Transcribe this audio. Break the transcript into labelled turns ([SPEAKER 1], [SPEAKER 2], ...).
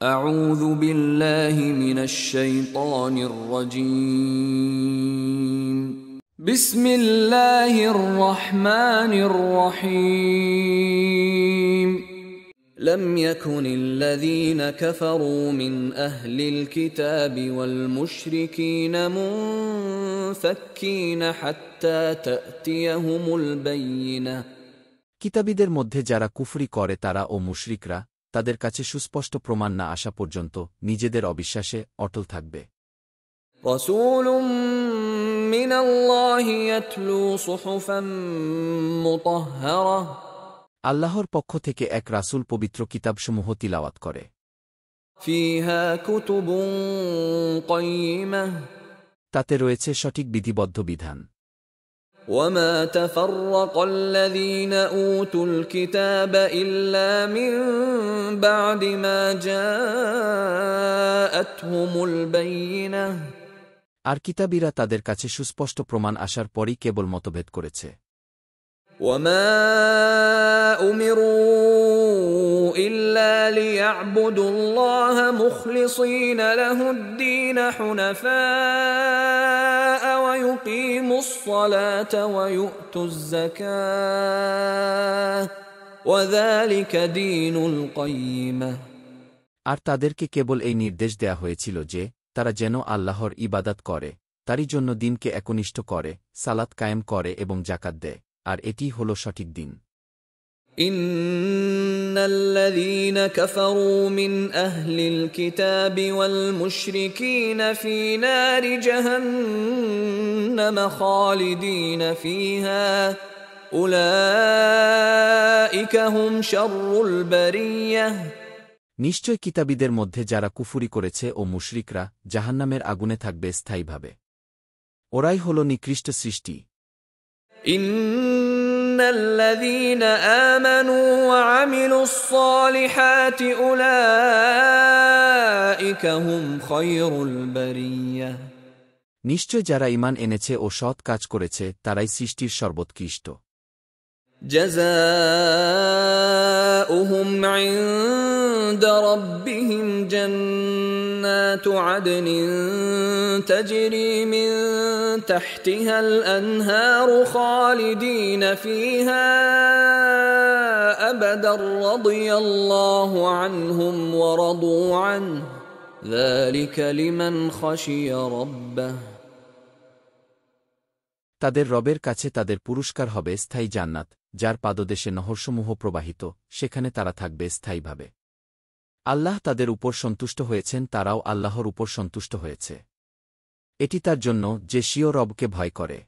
[SPEAKER 1] أعوذ بالله من الشيطان الرجيم بسم الله الرحمن الرحيم لم يكن الذين كفروا من أهل الكتاب والمشركين منفكين حتى تأتيهم البينة
[SPEAKER 2] কিতাবীদের মধ্যে যারা কুফরি করে তারা ও মুশরিকরা তাদের কাছে সুস্পষ্ট প্রমাণ না আসা পর্যন্ত নিজেদের অবিশ্বাসে অটল থাকবে।
[SPEAKER 1] رسول من الله يتلو صحفا مطهرة
[SPEAKER 2] আল্লাহর পক্ষ থেকে এক রাসূল পবিত্র কিতাবসমূহ তিলাওয়াত করে।
[SPEAKER 1] فيها كتب قيمة
[SPEAKER 2] তাতে রয়েছে সঠিক বিধিবদ্ধ বিধান।
[SPEAKER 1] وما تفرق الذين أوتوا الكتاب إلا من بعد ما جاءتهم البينة
[SPEAKER 2] আর কিতাবীরা তাদের কাছে সুস্পষ্ট প্রমাণ আসার পরই কেবল মতভেদ করেছে।
[SPEAKER 1] وما أمروا إلا ليعبدوا الله مخلصين له الدين حنفاء ويقيموا الصلاة ويؤتوا الزكاة وذلك دين القيمة
[SPEAKER 2] আর তাদেরকে কেবল এই নির্দেশ দেয়া হয়েছিল যে তারা যেন আল্লাহর ইবাদত করে, তারই জন্য দিনকে একনিষ্ঠ করে, সালাত কায়েম করে এবং যাকাত দেয়, আর এটি হল সঠিক দিন।
[SPEAKER 1] إن الذين كفروا من أهل الكتاب والمشركين في نار جهنم خالدين فيها أولئك هم شر البرية
[SPEAKER 2] নিশ্চয় কিতাবীদের মধ্যে যারা কুফরি করেছে ও মুশরিকরা জাহান্নামের আগুনে থাকবে স্থায়ীভাবে। ওরাই হল নিকৃষ্ট সৃষ্টি।
[SPEAKER 1] إن الذين آمنوا وعملوا الصالحات أولئك هم خير البرية
[SPEAKER 2] নিশ্চয় যারা ঈমান এনেছে ও সৎ কাজ করেছে তারাই সৃষ্টির সর্বোৎকৃষ্ট।
[SPEAKER 1] جزاؤهم عند ربهم جنات عدن تجري من تحتها الأنهار خالدين فيها أبدا رضي الله عنهم ورضوا عنه ذلك لمن خشي ربه
[SPEAKER 2] তাদের রবের কাছে তাদের পুরস্কার হবে স্থায়ী জান্নাত, যার পাদদেশে নহরসমূহ প্রবাহিত, সেখানে তারা থাকবে স্থায়ীভাবে। আল্লাহ তাদের উপর সন্তুষ্ট হয়েছেন, তারাও আল্লাহর উপর সন্তুষ্ট হয়েছে। এটি তার জন্য যে স্বীয় রবকে ভয় করে।